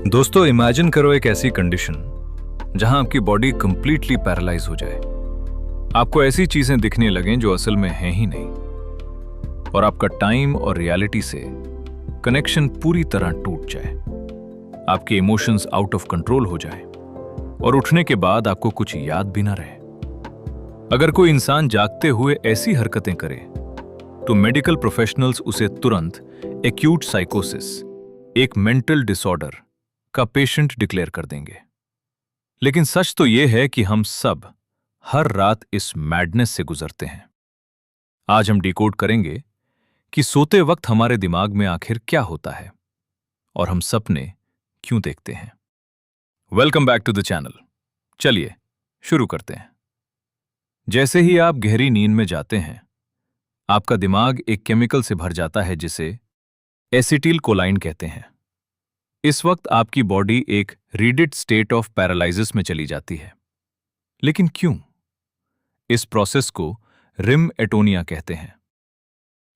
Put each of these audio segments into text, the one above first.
दोस्तों, इमेजिन करो एक ऐसी कंडीशन जहां आपकी बॉडी कंप्लीटली पैरालाइज हो जाए। आपको ऐसी चीजें दिखने लगें जो असल में हैं ही नहीं, और आपका टाइम और रियलिटी से कनेक्शन पूरी तरह टूट जाए। आपके इमोशंस आउट ऑफ कंट्रोल हो जाए और उठने के बाद आपको कुछ याद भी ना रहे। अगर कोई इंसान जागते हुए ऐसी हरकतें करे तो मेडिकल प्रोफेशनल्स उसे तुरंत एक्यूट साइकोसिस, एक मेंटल डिसऑर्डर का पेशेंट डिक्लेयर कर देंगे। लेकिन सच तो यह है कि हम सब हर रात इस मैडनेस से गुजरते हैं। आज हम डिकोड करेंगे कि सोते वक्त हमारे दिमाग में आखिर क्या होता है और हम सपने क्यों देखते हैं। Welcome back to the channel. चलिए शुरू करते हैं। जैसे ही आप गहरी नींद में जाते हैं, आपका दिमाग एक केमिकल से भर जाता है जिसे एसिटिल कोलाइन कहते हैं। इस वक्त आपकी बॉडी एक रीडेड स्टेट ऑफ पैरालिसिस में चली जाती है। लेकिन क्यों? इस प्रोसेस को रिम एटोनिया कहते हैं।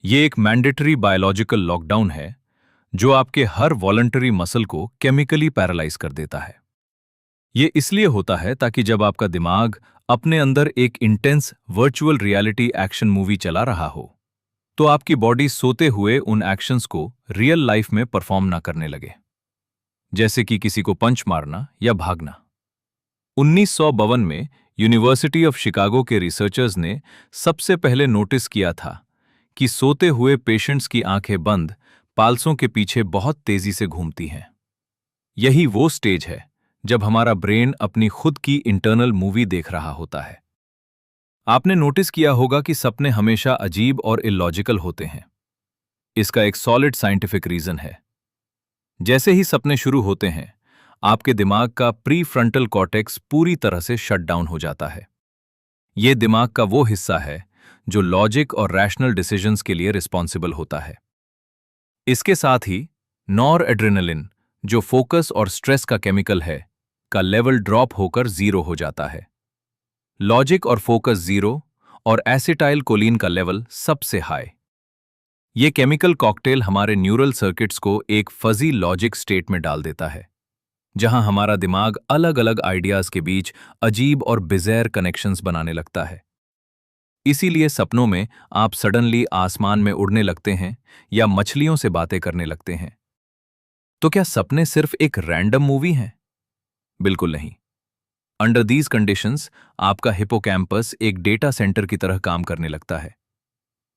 यह एक मैंडेटरी बायोलॉजिकल लॉकडाउन है जो आपके हर वॉलंटरी मसल को केमिकली पैरालाइज कर देता है। यह इसलिए होता है ताकि जब आपका दिमाग अपने अंदर एक intense virtual reality action movie चला रहा हो, तो आपकी बॉडी सोते हुए उन एक्शंस को रियल लाइफ में परफॉर्म ना करने लगे, जैसे कि किसी को पंच मारना या भागना। 1952 में यूनिवर्सिटी ऑफ शिकागो के रिसर्चर्स ने सबसे पहले नोटिस किया था कि सोते हुए पेशेंट्स की आंखें बंद पाल्सों के पीछे बहुत तेजी से घूमती हैं। यही वो स्टेज है जब हमारा ब्रेन अपनी खुद की इंटरनल मूवी देख रहा होता है। आपने नोटिस किया होगा कि सपने हमेशा अजीब और इलॉजिकल होते हैं। इसका एक सॉलिड साइंटिफिक रीजन है। जैसे ही सपने शुरू होते हैं, आपके दिमाग का प्री फ्रंटल कॉर्टेक्स पूरी तरह से शट डाउन हो जाता है। यह दिमाग का वो हिस्सा है जो लॉजिक और रैशनल डिसीजंस के लिए रिस्पॉन्सिबल होता है। इसके साथ ही नॉर एड्रेनलिन, जो फोकस और स्ट्रेस का केमिकल है, का लेवल ड्रॉप होकर 0 हो जाता है। लॉजिक और फोकस 0 और एसिटाइल कोलिन का लेवल सबसे हाई। ये केमिकल कॉकटेल हमारे न्यूरल सर्किट्स को एक फजी लॉजिक स्टेट में डाल देता है, जहां हमारा दिमाग अलग अलग आइडियाज के बीच अजीब और बिज़ार कनेक्शंस बनाने लगता है। इसीलिए सपनों में आप सडनली आसमान में उड़ने लगते हैं या मछलियों से बातें करने लगते हैं। तो क्या सपने सिर्फ एक रैंडम मूवी हैं? बिल्कुल नहीं। अंडर दीज कंडीशंस आपका हिपोकैम्पस एक डेटा सेंटर की तरह काम करने लगता है।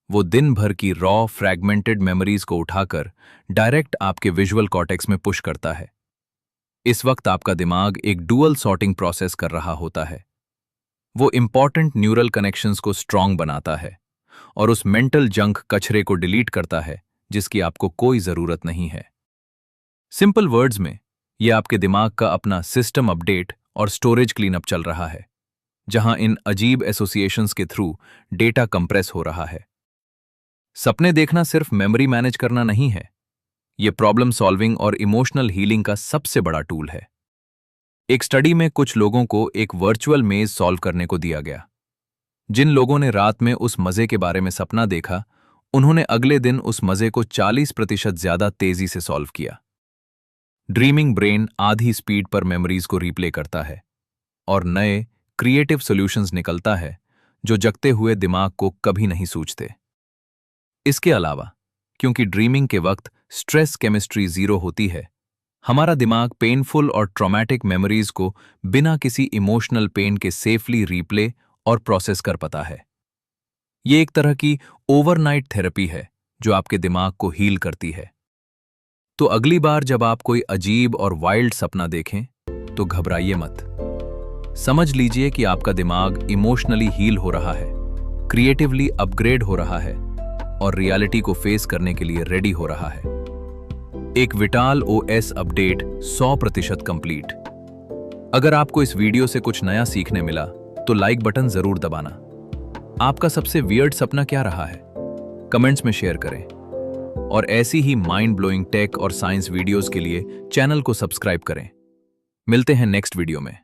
वो दिन भर की रॉ फ्रैगमेंटेड मेमोरीज को उठाकर डायरेक्ट आपके विजुअल कॉर्टेक्स में पुश करता है। इस वक्त आपका दिमाग एक डुअल सॉर्टिंग प्रोसेस कर रहा होता है। वो इंपॉर्टेंट न्यूरल कनेक्शंस को स्ट्रांग बनाता है और उस मेंटल जंक कचरे को डिलीट करता है जिसकी आपको कोई जरूरत नहीं है। सिंपल वर्ड्स में, यह आपके दिमाग का अपना सिस्टम अपडेट और स्टोरेज क्लीनअप चल रहा है, जहां इन अजीब एसोसिएशंस के थ्रू डेटा कंप्रेस हो रहा है। सपने देखना सिर्फ मेमोरी मैनेज करना नहीं है, यह प्रॉब्लम सॉल्विंग और इमोशनल हीलिंग का सबसे बड़ा टूल है। एक स्टडी में कुछ लोगों को एक वर्चुअल मेज सॉल्व करने को दिया गया। जिन लोगों ने रात में उस मजे के बारे में सपना देखा, उन्होंने अगले दिन उस मजे को 40% ज्यादा तेजी से सॉल्व किया। ड्रीमिंग ब्रेन आधी स्पीड पर मेमोरीज को रिप्ले करता है और नए क्रिएटिव सॉल्यूशंस निकलता है जो जगते हुए दिमाग को कभी नहीं सूझते। इसके अलावा, क्योंकि ड्रीमिंग के वक्त स्ट्रेस केमिस्ट्री 0 होती है, हमारा दिमाग पेनफुल और ट्रॉमेटिक मेमोरीज को बिना किसी इमोशनल पेन के सेफली रिप्ले और प्रोसेस कर पाता है। ये एक तरह की ओवरनाइट थेरेपी है जो आपके दिमाग को हील करती है। तो अगली बार जब आप कोई अजीब और वाइल्ड सपना देखें, तो घबराइए मत। समझ लीजिए कि आपका दिमाग इमोशनली हील हो रहा है, क्रिएटिवली अपग्रेड हो रहा है और रियलिटी को फेस करने के लिए रेडी हो रहा है। एक विटाल ओएस अपडेट 100% कंप्लीट। अगर आपको इस वीडियो से कुछ नया सीखने मिला तो लाइक बटन जरूर दबाना। आपका सबसे वियर्ड सपना क्या रहा है? कमेंट्स में शेयर करें और ऐसी ही माइंड ब्लोइंग टेक और साइंस वीडियोस के लिए चैनल को सब्सक्राइब करें। मिलते हैं नेक्स्ट वीडियो में।